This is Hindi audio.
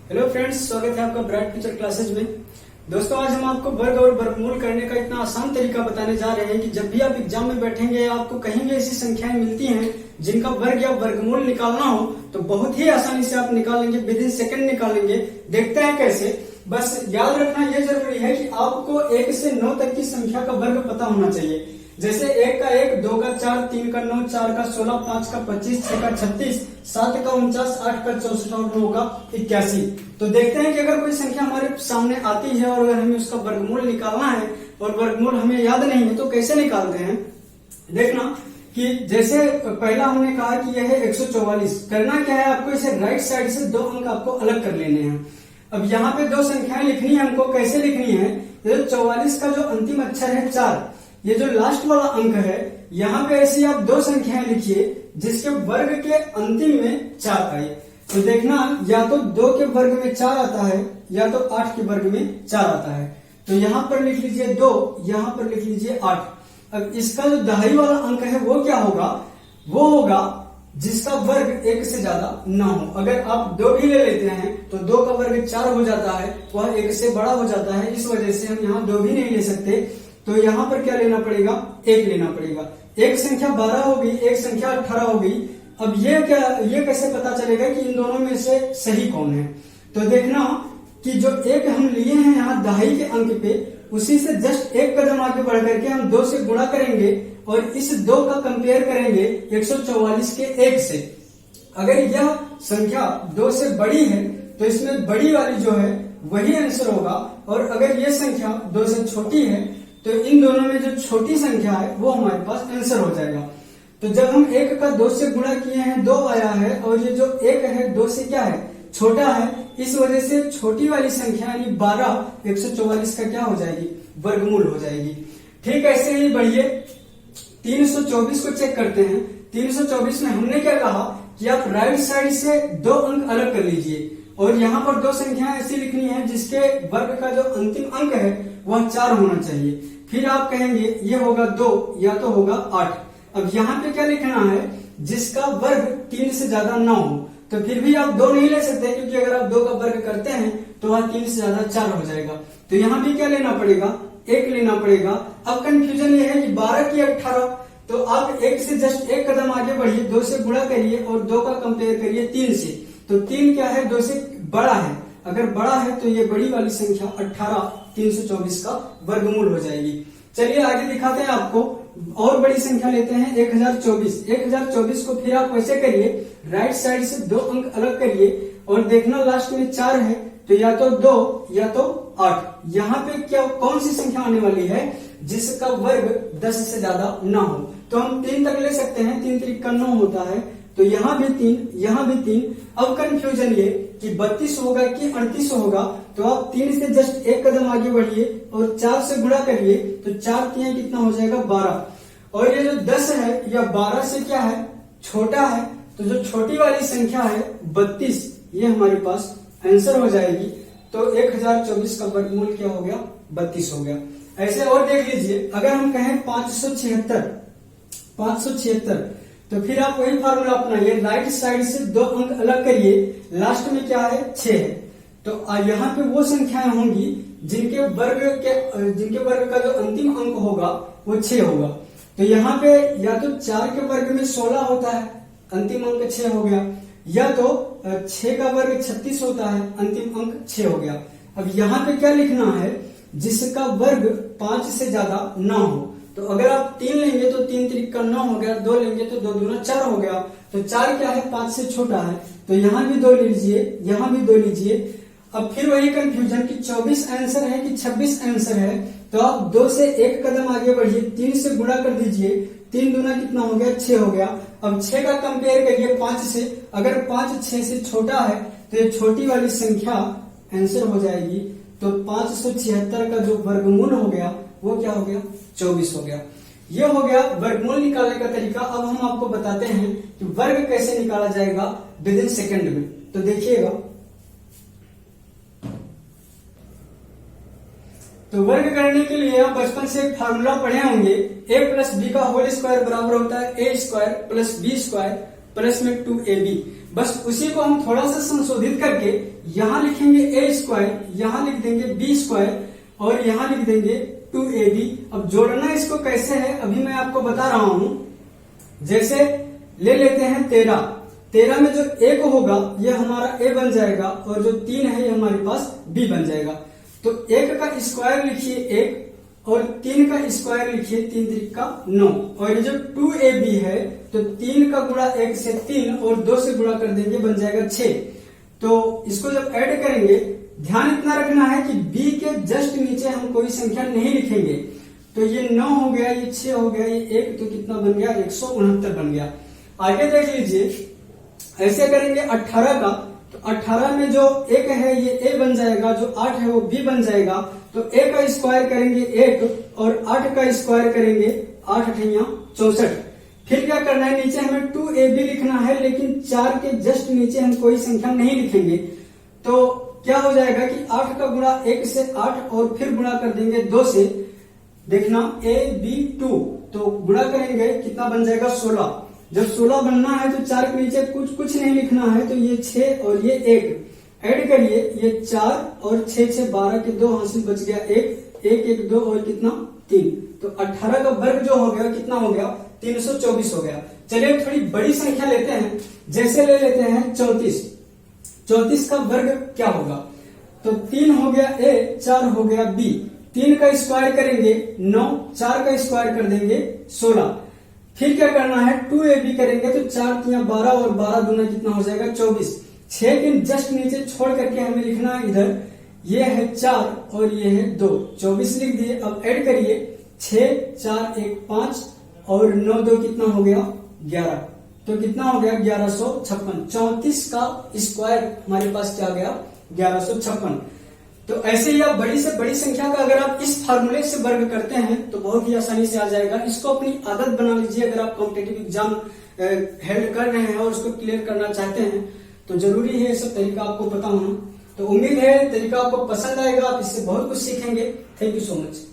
हेलो फ्रेंड्स, स्वागत है आपका ब्राइट फ्यूचर क्लासेज में। दोस्तों, आज हम आपको वर्ग और वर्गमूल करने का इतना आसान तरीका बताने जा रहे हैं कि जब भी आप एग्जाम में बैठेंगे आपको कहीं भी ऐसी संख्याएं मिलती हैं जिनका वर्ग या वर्गमूल निकालना हो तो बहुत ही आसानी से आप निकाल लेंगे, विद इन सेकंड निकाल लेंगे। देखते हैं कैसे। बस याद रखना यह जरूरी है कि आपको 1 से 9 तक की संख्या का वर्ग पता होना चाहिए। जैसे 1 का 1, 2 का 4, 3 का 9, 4 का 16, 5 का 25, 6 का 36, 7 का 49, 8 का 64 और 9 का 81। तो देखते हैं कि अगर कोई संख्या हमारे सामने आती है और अगर हमें उसका वर्गमूल निकालना है और वर्गमूल हमें याद नहीं है तो कैसे निकालते हैं। देखना कि जैसे पहला हमने कहा कि यह है 144। करना क्या है, आपको इसे राइट साइड से 2 अंक आपको अलग कर लेने हैं। अब यहाँ पे 2 संख्याएं लिखनी है हमको। कैसे लिखनी है, ये 44 का जो अंतिम अक्षर है 4, ये जो लास्ट वाला अंक है, यहाँ पे ऐसी आप 2 संख्याएं लिखिए जिसके वर्ग के अंतिम में 4 आए। तो देखना, या तो 2 के वर्ग में 4 आता है या तो 8 के वर्ग में 4 आता है। तो यहाँ पर लिख लीजिए 2, यहाँ पर लिख लीजिए 8। अब इसका जो दहाई वाला अंक है वो क्या होगा, वो होगा जिसका वर्ग 1 से ज्यादा ना हो। अगर आप 2 भी ले लेते हैं तो 2 का वर्ग 4 हो जाता है, वह 1 से बड़ा हो जाता है। इस वजह से हम यहाँ 2 भी नहीं ले सकते। तो यहाँ पर क्या लेना पड़ेगा, 1 लेना पड़ेगा। एक संख्या 12 हो गई, एक संख्या 18 हो गई। अब ये कैसे पता चलेगा कि इन दोनों में से सही कौन है। तो देखना कि जो 1 हम लिए हैं यहाँ दहाई के अंक पे, उसी से जस्ट 1 कदम आगे बढ़ करके हम 2 से गुणा करेंगे और इस 2 का कंपेयर करेंगे 144 के 1 से। अगर यह संख्या 2 से बड़ी है तो इसमें बड़ी वाली जो है वही आंसर होगा, और अगर यह संख्या 2 से छोटी है तो इन दोनों में जो छोटी संख्या है वो हमारे पास आंसर हो जाएगा। तो जब हम 1 का 2 से गुणा किए हैं 2 आया है, और ये जो 1 है 2 से क्या है, छोटा है। इस वजह से छोटी वाली संख्या यानी 12 144 का क्या हो जाएगी, वर्गमूल हो जाएगी। ठीक ऐसे ही बढ़िए 324 को चेक करते हैं। 324 में हमने क्या कहा कि आप राइट साइड से 2 अंक अलग कर लीजिए और यहाँ पर 2 संख्याएं ऐसी लिखनी है जिसके वर्ग का जो अंतिम अंक है वह 4 होना चाहिए। फिर आप कहेंगे ये होगा 2 या तो होगा 8। अब यहाँ पे क्या लिखना है, जिसका वर्ग 3 से ज्यादा ना हो। तो फिर भी आप 2 नहीं ले सकते, क्योंकि अगर आप 2 का वर्ग करते हैं तो वह 3 से ज्यादा 4 हो जाएगा। तो यहाँ भी क्या लेना पड़ेगा, 1 लेना पड़ेगा। अब कंफ्यूजन ये है कि 12 की 18, तो आप 1 से जस्ट 1 कदम आगे बढ़िए, 2 से गुणा करिए और 2 का कंपेयर करिए 3 से। तो 3 क्या है, 2 से बड़ा है। अगर बड़ा है तो ये बड़ी वाली संख्या 18 324 का वर्गमूल हो जाएगी। चलिए आगे दिखाते हैं आपको। और बड़ी संख्या लेते हैं 1024। 1024 को फिर आप वैसे करिए, राइट साइड से 2 अंक अलग करिए और देखना लास्ट में 4 है तो या तो 2 या तो 8। यहाँ पे क्या कौन सी संख्या आने वाली है जिसका वर्ग 10 से ज्यादा ना हो। तो हम 3 तक ले सकते हैं, 3 3 का 9 होता है। तो यहाँ भी 3, यहाँ भी 3। अब कंफ्यूजन ये कि 32 होगा कि 38 होगा। तो आप 3 से जस्ट 1 कदम आगे बढ़िए और 4 से गुणा करिए। तो 4 3 कितना हो जाएगा, 12। और ये जो 10 है या 12 से क्या है, छोटा है। तो जो छोटी वाली संख्या है 32, ये हमारे पास आंसर हो जाएगी। तो 1024 का वर्गमूल क्या हो गया, 32 हो गया। ऐसे और देख लीजिए, अगर हम कहें 576 तो फिर आप वही फार्मूला अपनाइए, राइट साइड से 2 अंक अलग करिए, लास्ट में क्या है 6 है। तो यहाँ पे वो संख्याएं होंगी जिनके वर्ग का जो अंतिम अंक होगा वो 6 होगा। तो यहाँ पे या तो 4 के वर्ग में 16 होता है, अंतिम अंक 6 हो गया, या तो 6 का वर्ग 36 होता है, अंतिम अंक 6 हो गया। अब यहाँ पे क्या लिखना है, जिसका वर्ग 5 से ज्यादा ना हो। तो अगर आप 3 लेंगे तो 3 3 का 9 हो गया, 2 लेंगे तो 2 दूना 4 हो गया। तो 4 क्या है, 5 से छोटा है। तो यहाँ भी 2 लीजिए, यहाँ भी 2 लीजिए। अब फिर वही कंफ्यूजन कि 24 आंसर है कि 26 आंसर है। तो आप 2 से 1 कदम आगे बढ़िए, 3 से गुणा कर दीजिए। 3 दूना कितना हो गया, 6 हो गया। अब 6 का कंपेयर करिए 5 से। अगर 5 6 से छोटा है तो ये छोटी वाली संख्या आंसर हो जाएगी। तो 576 का जो वर्गमूल हो गया वो क्या हो गया, 24 हो गया। ये हो गया वर्गमूल निकालने का तरीका। अब हम आपको बताते हैं कि वर्ग कैसे निकाला जाएगा विद इन सेकेंड में। तो देखिएगा, तो वर्ग करने के लिए आप बचपन से एक फार्मूला पढ़े होंगे, a प्लस बी का होल स्क्वायर बराबर होता है a square plus B square plus में 2ab। बस उसी को हम थोड़ा सा संशोधित करके यहाँ लिखेंगे ए स्क्वायर, यहाँ लिख देंगे बी स्क्वायर और यहाँ लिख देंगे 2ab। अब जोड़ना इसको कैसे है अभी मैं आपको बता रहा हूं। जैसे ले लेते हैं 13 में जो एक होगा ये हमारा ए बन जाएगा और जो 3 है ये हमारे पास बी बन जाएगा। तो 1 का स्क्वायर लिखिए 1 और 3 का स्क्वायर लिखिए 3 3 का 9 और ये जो 2ab है तो 3 का गुणा 1 से 3 और 2 से गुणा कर देंगे बन जाएगा 6। तो इसको जब ऐड करेंगे ध्यान इतना रखना है कि b के जस्ट नीचे हम कोई संख्या नहीं लिखेंगे। तो ये 9 हो गया, ये 6 हो गया, ये 1 तो कितना बन गया 169 बन गया। आगे देख लीजिए ऐसे करेंगे 18 का, तो 18 में जो 1 है ये a बन जाएगा, जो 8 है वो b बन जाएगा। तो a का स्क्वायर करेंगे 1 और 8 का स्क्वायर करेंगे 8 अठैया 64। फिर क्या करना है नीचे हमें 2ab लिखना है लेकिन 4 के जस्ट नीचे हम कोई संख्या नहीं लिखेंगे। तो क्या हो जाएगा कि 8 का गुणा 1 से 8 और फिर गुणा कर देंगे 2 से। देखना ab2 तो गुणा करेंगे कितना बन जाएगा 16। जब 16 बनना है तो 4 के नीचे कुछ नहीं लिखना है, तो ये 6 और ये 1 ऐड करिए, ये 4 और 6 6 12 के 2 हासिल बच गया 1 1 1 2 और कितना 3। तो 18 का वर्ग जो हो गया कितना हो गया 324 हो गया। चलिए थोड़ी बड़ी संख्या लेते हैं, जैसे ले लेते हैं 34 का वर्ग क्या होगा। तो 3 हो गया a, 4 हो गया b, 3 का स्क्वायर करेंगे 9, 4 का स्क्वायर कर देंगे 16। फिर क्या करना है 2ab करेंगे तो 4 3 12 और 12 दूना कितना हो जाएगा 24। 6 के जस्ट नीचे छोड़ करके हमें लिखना है इधर, ये है 4 और ये है 2, 24 लिख दिए। अब ऐड करिए 6 4 1 5 और 9 2 कितना हो गया 11, तो कितना हो गया 1156। 34 का स्क्वायर हमारे पास क्या गया 1156। तो ऐसे ही आप बड़ी से बड़ी संख्या का अगर आप इस फार्मूले से वर्ग करते हैं तो बहुत ही आसानी से आ जाएगा। इसको अपनी आदत बना लीजिए। अगर आप कॉम्पिटेटिव एग्जाम हेल्ड कर रहे हैं और उसको क्लियर करना चाहते हैं तो जरूरी है ये सब तरीका आपको पता होना। तो उम्मीद है तरीका आपको पसंद आएगा, आप इससे बहुत कुछ सीखेंगे। Thank you so much.